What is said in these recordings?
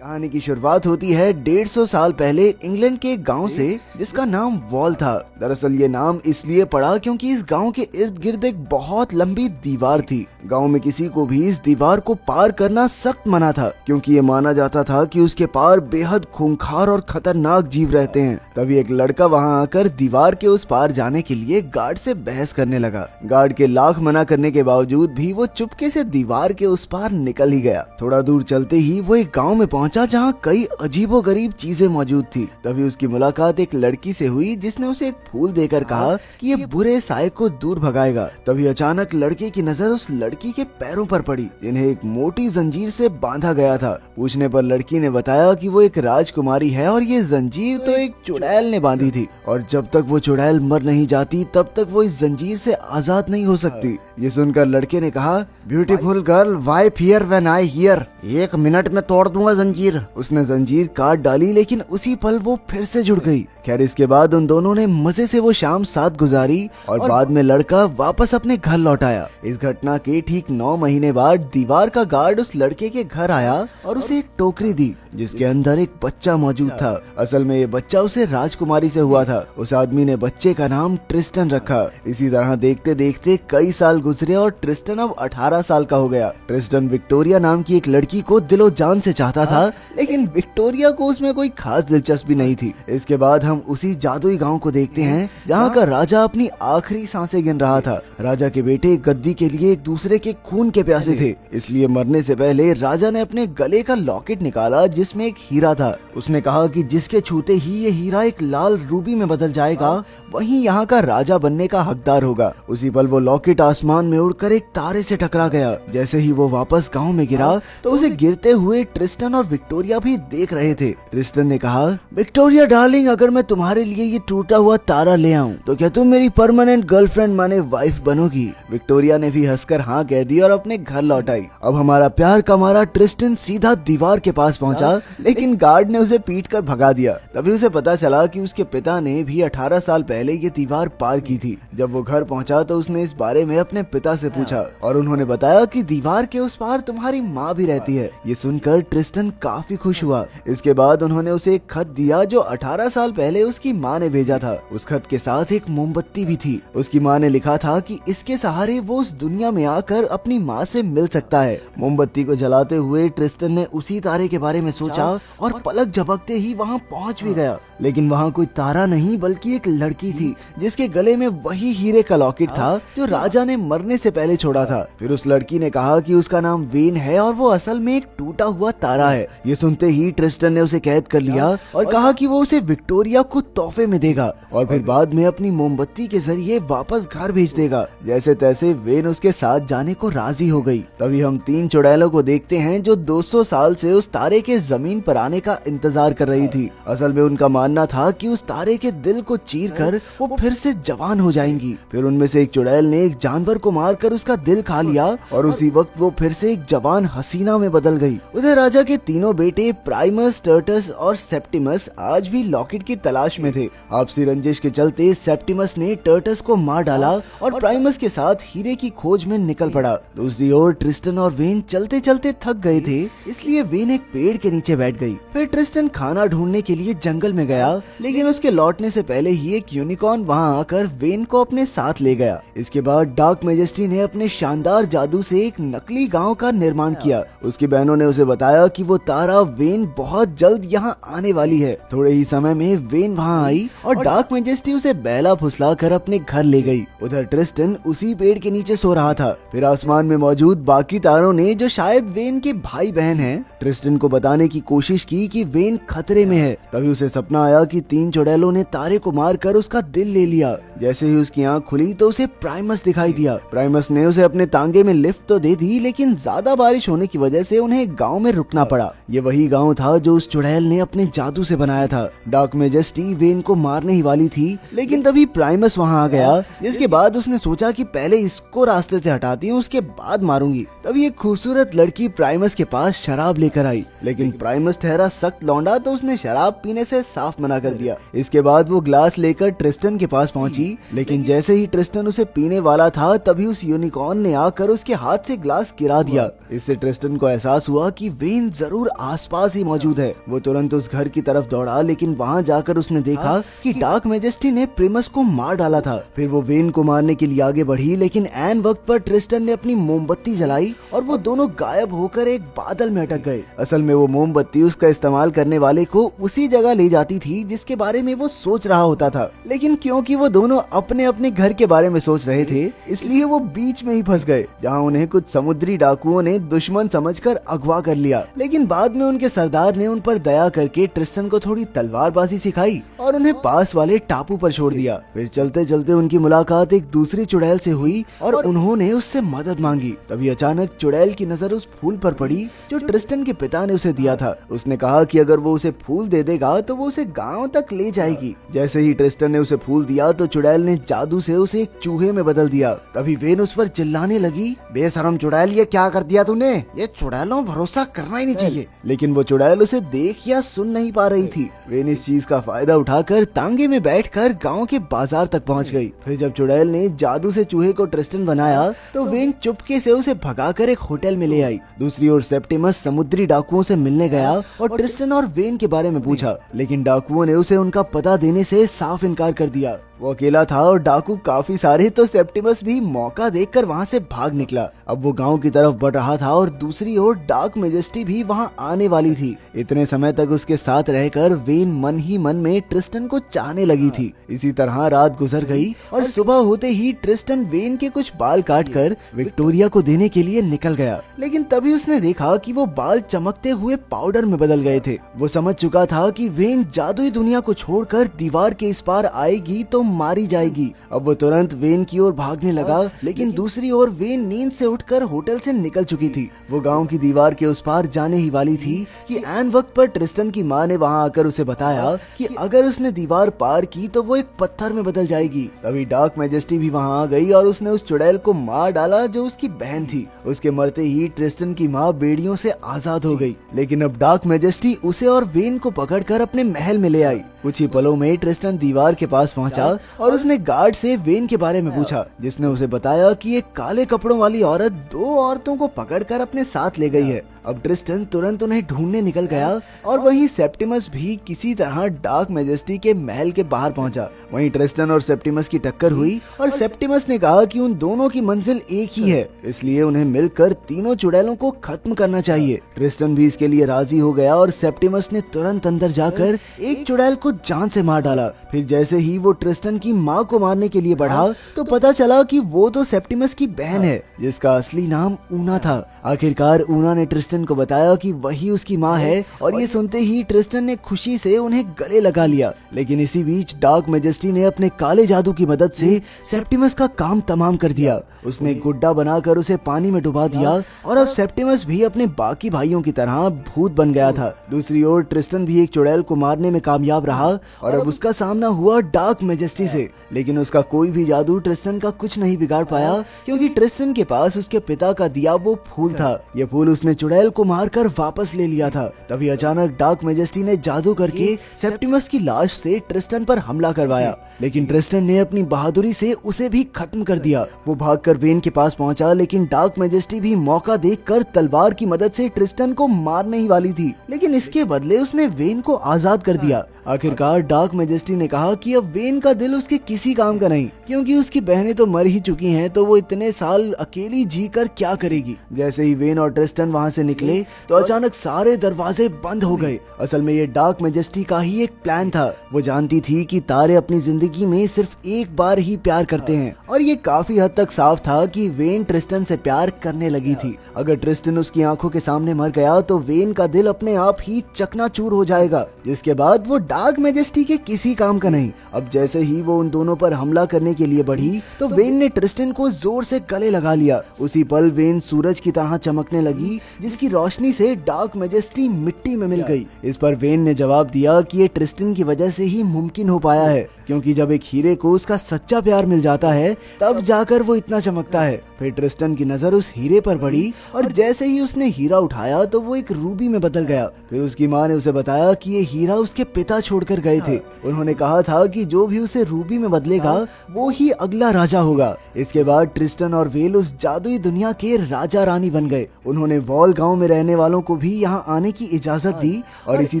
कहानी की शुरुआत होती है 150 साल पहले इंग्लैंड के एक गांव से, जिसका नाम वॉल था। दरअसल ये नाम इसलिए पड़ा क्योंकि इस गांव के इर्द गिर्द एक बहुत लंबी दीवार थी। गांव में किसी को भी इस दीवार को पार करना सख्त मना था, क्योंकि ये माना जाता था कि उसके पार बेहद खूंखार और खतरनाक जीव रहते हैं। तभी एक लड़का वहां आकर दीवार के उस पार जाने के लिए गार्ड से बहस करने लगा। गार्ड के लाख मना करने के बावजूद भी वो चुपके से दीवार के उस पार निकल ही गया। थोड़ा दूर चलते ही वो एक गाँव में पहुंचा जहाँ कई अजीबोगरीब चीजें मौजूद थी। तभी उसकी मुलाकात एक लड़की से हुई जिसने उसे एक फूल देकर कहा कि ये बुरे साए को दूर भगाएगा। तभी अचानक लड़के की नजर उस लड़की के पैरों पर पड़ी, जिन्हें एक मोटी जंजीर से बांधा गया था। पूछने पर लड़की ने बताया कि वो एक राजकुमारी है और ये जंजीर तो एक चुड़ैल ने बांधी थी, और जब तक वो चुड़ैल मर नहीं जाती तब तक वो इस जंजीर से आजाद नहीं हो सकती। ये सुनकर लड़के ने कहा, beautiful girl, why fear when I hear? 1 minute में तोड़ दूंगा जंजीर। उसने जंजीर काट डाली, लेकिन उसी पल वो फिर से जुड़ गई। खैर, इसके बाद उन दोनों ने मजे से वो शाम साथ गुजारी और बाद में लड़का वापस अपने घर लौट आया। इस घटना के ठीक 9 महीने बाद दीवार का गार्ड उस लड़के के घर आया और उसे एक टोकरी दी जिसके अंदर एक बच्चा मौजूद था। असल में ये बच्चा उसे राजकुमारी से हुआ था। उस आदमी ने बच्चे का नाम ट्रिस्टन रखा। इसी तरह देखते देखते कई साल गुजरे और ट्रिस्टन अब 18 साल का हो गया। ट्रिस्टन विक्टोरिया नाम की एक लड़की को दिलो जान से चाहता था, लेकिन विक्टोरिया को उसमें कोई खास दिलचस्पी नहीं थी। इसके बाद हम उसी जादुई गांव को देखते हैं जहां का राजा अपनी आखिरी सांसें गिन रहा था। राजा के बेटे गद्दी के लिए एक दूसरे के खून के प्यासे थे, इसलिए मरने से पहले राजा ने अपने गले का लॉकेट निकाला जिसमें एक हीरा था। उसने कहा कि जिसके छूते ही ये हीरा एक लाल रूबी में बदल जाएगा, वही यहाँ का राजा बनने का हकदार होगा। उसी पल वो लॉकेट आसमान में उड़कर एक तारे से टकरा गया। जैसे ही वो वापस गांव में गिरा तो उसे गिरते हुए ट्रिस्टन और विक्टोरिया भी देख रहे थे। ट्रिस्टन ने कहा, विक्टोरिया डार्लिंग, अगर मैं तुम्हारे लिए ये टूटा हुआ तारा ले आऊं तो क्या तुम मेरी परमानेंट गर्लफ्रेंड माने वाइफ बनोगी? विक्टोरिया ने भी हंसकर हाँ कह दी और अपने घर लौट आई। अब हमारा प्यार का मारा ट्रिस्टन सीधा दीवार के पास पहुंचा, लेकिन गार्ड ने उसे पीट कर भगा दिया। तभी उसे पता चला कि उसके पिता ने भी 18 साल पहले ये दीवार पार की थी। जब वो घर पहुंचा तो उसने इस बारे में अपने पिता से पूछा और उन्होंने बताया कि दीवार के उस पार तुम्हारी माँ भी रहती है। ये सुनकर ट्रिस्टन काफी खुश हुआ। इसके बाद उन्होंने उसे एक खत दिया जो 18 साल पहले उसकी माँ ने भेजा था। उस खत के साथ एक मोमबत्ती भी थी। उसकी माँ ने लिखा था कि इसके सहारे वो उस दुनिया में आकर अपनी माँ से मिल सकता है। मोमबत्ती को जलाते हुए ट्रिस्टन ने उसी तारे के बारे में सोचा और पलक झपकते ही वहाँ पहुँच भी गया। लेकिन वहाँ कोई तारा नहीं बल्कि एक लड़की थी जिसके गले में वही हीरे का लॉकेट था जो राजा ने मरने से पहले छोड़ा था। फिर उस लड़की ने कहा कि उसका नाम वेन है और वो असल में एक टूटा हुआ तारा है। ये सुनते ही ट्रिस्टन ने उसे कैद कर लिया और कहा कि वो उसे विक्टोरिया को तोहफे में देगा और फिर बाद में अपनी मोमबत्ती के जरिए वापस घर भेज देगा। जैसे तैसे वेन उसके साथ जाने को राजी हो गई। तभी हम 3 चुड़ैलों को देखते हैं जो 200 साल से उस तारे के जमीन पर आने का इंतजार कर रही थी। असल में उनका मानना था कि उस तारे के दिल को चीर कर वो फिर से जवान हो जाएंगी। फिर उनमें से एक चुड़ैल ने एक जानवर को मारकर उसका दिल खा लिया और उसी वक्त वो फिर से एक जवान हसीना में बदल गई। उधर राजा के तीनों बेटे प्राइमस, टर्टस और सेप्टिमस आज भी लॉकेट की तलाश में थे। आपसी रंजिश के चलते सेप्टिमस ने टर्टस को मार डाला और प्राइमस के साथ हीरे की खोज में निकल पड़ा। दूसरी ओर ट्रिस्टन और वेन चलते चलते थक गए थे, इसलिए वेन एक पेड़ के नीचे बैठ गई। फिर ट्रिस्टन खाना ढूंढने के लिए जंगल में गया, लेकिन उसके लौटने से पहले ही एक यूनिकॉर्न वहां आकर वेन को अपने साथ ले गया। इसके बाद डार्क मैजेस्टी ने अपने शानदार जादू से एक नकली गांव का निर्माण किया। उसकी बहनों ने उसे बताया कि वो तारा वेन बहुत जल्द यहाँ आने वाली है। थोड़े ही समय में वेन वहाँ आई और डार्क मैजेस्टी उसे बहला फुसला कर अपने घर ले गई। उधर ट्रिस्टन उसी पेड़ के नीचे सो रहा था। फिर आसमान में मौजूद बाकी तारों ने, जो शायद वेन के भाई बहन हैं, ट्रिस्टन को बताने की कोशिश की कि वेन खतरे में है। तभी उसे सपना आया कि 3 चुड़ैलों ने तारे को मारकर उसका दिल ले लिया। जैसे ही उसकी आंख खुली तो उसे प्राइमस दिखाई दिया। प्राइमस ने उसे अपने तांगे में लिफ्ट तो दे दी, लेकिन ज्यादा बारिश होने की वजह से उन्हें गांव में रुकना पड़ा। ये वही गांव था जो उस चुड़ैल ने अपने जादू से बनाया था। डार्क मैजेस्टी मेजेस्टी वेन को मारने ही वाली थी, लेकिन तभी प्राइमस वहाँ आ गया, जिसके बाद उसने सोचा कि पहले इसको रास्ते से हटाती हूँ, उसके बाद मारूंगी। तभी एक खूबसूरत लड़की प्राइमस के पास शराब लेकर आई, लेकिन प्राइमस ठहरा सख्त लौंडा तो उसने शराब पीने से साफ मना कर दिया। इसके बाद वो ग्लास लेकर ट्रिस्टन के पास पहुंची, लेकिन जैसे ही ट्रिस्टन उसे पीने वाला था तभी उस यूनिकॉर्न ने आकर उसके हाथ से ग्लास गिरा दिया। इससे ट्रिस्टन को एहसास हुआ कि वेन जरूर आसपास ही मौजूद है। वो तुरंत उस घर की तरफ दौड़ा, लेकिन वहाँ जाकर उसने देखा कि डार्क मेजेस्टी ने प्रिमस को मार डाला था। फिर वो वेन को मारने के लिए आगे बढ़ी, लेकिन ऐन वक्त पर ट्रिस्टन ने अपनी मोमबत्ती जलाई और वो दोनों गायब होकर एक बादल में अटक गए। असल में वो मोमबत्ती उसका इस्तेमाल करने वाले को उसी जगह ले जाती थी जिसके बारे में वो सोच रहा होता था, लेकिन क्योंकि वो दोनों अपने अपने घर के बारे में सोच रहे थे, इसलिए वो बीच में ही फंस गए, जहाँ उन्हें कुछ समुद्री डाकुओं ने दुश्मन समझकर अगवा कर लिया। लेकिन बाद में उनके सरदार ने उन पर दया करके ट्रिस्टन को थोड़ी तलवारबाजी सिखाई और उन्हें पास वाले टापू पर छोड़ दिया। फिर चलते चलते उनकी मुलाकात एक दूसरी चुड़ैल से हुई और उन्होंने उससे मदद मांगी। तभी अचानक चुड़ैल की नजर उस फूल पर पड़ी जो ट्रिस्टन के पिता ने उसे दिया था। उसने कहा कि अगर वो उसे फूल दे देगा तो वो उसे गांव तक ले जाएगी। जैसे ही ट्रिस्टन ने उसे फूल दिया तो चुड़ैल ने जादू से उसे एक चूहे में बदल दिया। तभी वेन उस पर चिल्लाने लगी, बेशरम चुड़ैल, ये क्या कर दिया तूने? ये चुड़ैलों भरोसा करना ही नहीं चाहिए। लेकिन वो चुड़ैल उसे देख या सुन नहीं पा रही थी। वेन इस चीज का फायदा उठाकर तांगे में बैठकर गांव के बाजार तक पहुंच गई। फिर जब चुड़ैल ने जादू से चूहे को ट्रिस्टन बनाया तो वेन चुपके से उसे भगाकर एक होटल में ले आई। दूसरी ओर सेप्टिमस समुद्री डाकुओं से मिलने गया और ट्रिस्टन और वेन के बारे में पूछा, लेकिन डाकुओं ने उसे उनका पता देने से साफ इनकार कर दिया। वो अकेला था और डाकू काफी सारे, तो सेप्टिमस भी मौका देखकर वहाँ से भाग निकला। अब वो गांव की तरफ बढ़ रहा था और दूसरी ओर डार्क मेजेस्टी भी वहाँ आने वाली थी। इतने समय तक उसके साथ रहकर वेन मन ही मन में ट्रिस्टन को चाहने लगी थी। इसी तरह रात गुजर गई और सुबह होते ही ट्रिस्टन वेन के कुछ बाल काटकर विक्टोरिया को देने के लिए निकल गया, लेकिन तभी उसने देखा कि वो बाल चमकते हुए पाउडर में बदल गए थे। वो समझ चुका था कि वेन जादुई दुनिया को छोड़कर दीवार के इस पार आएगी तो मारी जाएगी। अब वो तुरंत वेन की ओर भागने लगा, लेकिन दूसरी ओर वेन नींद से उठकर होटल से निकल चुकी थी। वो गांव की दीवार के उस पार जाने ही वाली थी कि ऐन वक्त पर ट्रिस्टन की माँ ने वहां आकर उसे बताया कि अगर उसने दीवार पार की तो वो एक पत्थर में बदल जाएगी। तभी डार्क मेजेस्टी भी वहां आ गई और उसने उस चुड़ैल को मार डाला जो उसकी बहन थी। उसके मरते ही ट्रिस्टन की माँ बेड़ियों से आजाद हो गई, लेकिन अब डार्क मेजेस्टी उसे और वेन को पकड़कर अपने महल में ले आई। कुछ ही पलों में ट्रिस्टन दीवार के पास पहुंचा और उसने गार्ड से वेन के बारे में पूछा, जिसने उसे बताया कि एक काले कपड़ों वाली औरत दो औरतों को पकड़कर अपने साथ ले गई है। अब ट्रिस्टन तुरंत उन्हें ढूंढने निकल गया और वहीं सेप्टिमस भी किसी तरह डार्क मेजेस्टी के महल के बाहर पहुंचा। वहीं ट्रिस्टन और सेप्टिमस की टक्कर हुई और सेप्टिमस ने कहा कि उन दोनों की मंजिल एक ही है, इसलिए उन्हें मिलकर तीनों चुड़ैलों को खत्म करना चाहिए। ट्रिस्टन भी इसके लिए राजी हो गया और सेप्टिमस ने तुरंत अंदर जाकर एक चुड़ैल को जान से मार डाला। फिर जैसे ही वो ट्रिस्टन की माँ को मारने के लिए बढ़ा तो पता चला कि वो तो सेप्टिमस की बहन है, जिसका असली नाम ऊना था। आखिरकार ऊना ने ट्रिस्टन को बताया कि वही उसकी माँ है और ये सुनते ही ट्रिस्टन ने खुशी से उन्हें गले लगा लिया। लेकिन इसी बीच डार्क मेजेस्टी ने अपने काले जादू की मदद से सेप्टिमस का काम तमाम कर दिया। उसने गुड्डा बनाकर उसे पानी में डुबा दिया और अब सेप्टिमस भी अपने बाकी भाइयों की तरह भूत बन गया था। दूसरी ओर ट्रिस्टन भी एक चुड़ैल को मारने में कामयाब रहा और अब उसका सामना हुआ डार्क मेजेस्टी से, लेकिन उसका कोई भी जादू ट्रिस्टन का कुछ नहीं बिगाड़ पाया, क्योंकि ट्रिस्टन के पास उसके पिता का दिया वो फूल था। ये फूल उसने चुड़ैल को मारकर वापस ले लिया था। तभी अचानक डार्क मेजेस्टी ने जादू करके सेप्टिमस की लाश से ट्रिस्टन पर हमला करवाया, लेकिन ट्रिस्टन ने अपनी बहादुरी से उसे भी खत्म कर दिया। वो भागकर वेन के पास पहुंचा, लेकिन डार्क मेजेस्टी भी मौका देखकर तलवार की मदद से ट्रिस्टन को मारने ही वाली थी, लेकिन इसके बदले उसने वेन को आजाद कर दिया। आखिरकार डार्क मेजेस्टी ने कहा कि अब वेन का दिल उसके किसी काम का नहीं, क्योंकि उसकी बहनें तो मर ही चुकी हैं, तो वो इतने साल अकेली जीकर क्या करेगी। जैसे ही वेन और ट्रिस्टन वहां से निकले तो अचानक सारे दरवाजे बंद हो गए। असल में ये डार्क मेजेस्टी का ही एक प्लान था। वो जानती थी कि तारे अपनी जिंदगी में सिर्फ एक बार ही प्यार करते हैं, और ये काफी हद तक साफ था कि वेन ट्रिस्टन से प्यार करने लगी थी। अगर ट्रिस्टन उसकी आंखों के सामने मर गया तो वेन का दिल अपने आप ही चकनाचूर हो जाएगा, जिसके बाद वो डार्क मेजेस्टी के किसी काम का नहीं। अब जैसे ही वो उन दोनों पर हमला करने के लिए बढ़ी तो वेन ने ट्रिस्टन को जोर से गले लगा लिया। उसी पल वेन सूरज की तरह चमकने लगी, जिसकी की रोशनी से डार्क मैजेस्टी मिट्टी में मिल गई। इस पर वेन ने जवाब दिया कि ये ट्रिस्टन की वजह से ही मुमकिन हो पाया है, क्योंकि जब एक हीरे को उसका सच्चा प्यार मिल जाता है तब जाकर वो इतना चमकता है। फिर ट्रिस्टन की नजर उस हीरे पर पड़ी और जैसे ही उसने हीरा उठाया तो वो एक रूबी में बदल गया। फिर उसकी माँ ने उसे बताया कि ये हीरा उसके पिता छोड़कर गए थे। उन्होंने कहा था कि जो भी उसे रूबी में बदलेगा वो ही अगला राजा होगा। इसके बाद ट्रिस्टन और वेल उस जादुई दुनिया के राजा रानी बन गए। उन्होंने वॉल गांव में रहने वालों को भी यहाँ आने की इजाजत दी और इसी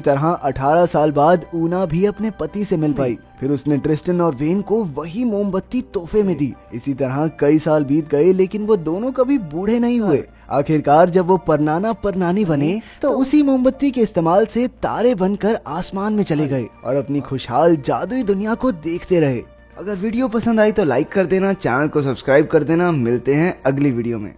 तरह 18 साल बाद ऊना भी अपने पति से मिल पाई। फिर उसने ट्रिस्टन और वेन को वही मोमबत्ती तोहफे में दी। इसी तरह कई साल बीत गए लेकिन वो दोनों कभी बूढ़े नहीं हुए। आखिरकार जब वो परनाना परनानी बने तो उसी मोमबत्ती के इस्तेमाल से तारे बनकर आसमान में चले गए और अपनी खुशहाल जादुई दुनिया को देखते रहे। अगर वीडियो पसंद आई तो लाइक कर देना, चैनल को सब्सक्राइब कर देना। मिलते हैं अगली वीडियो में।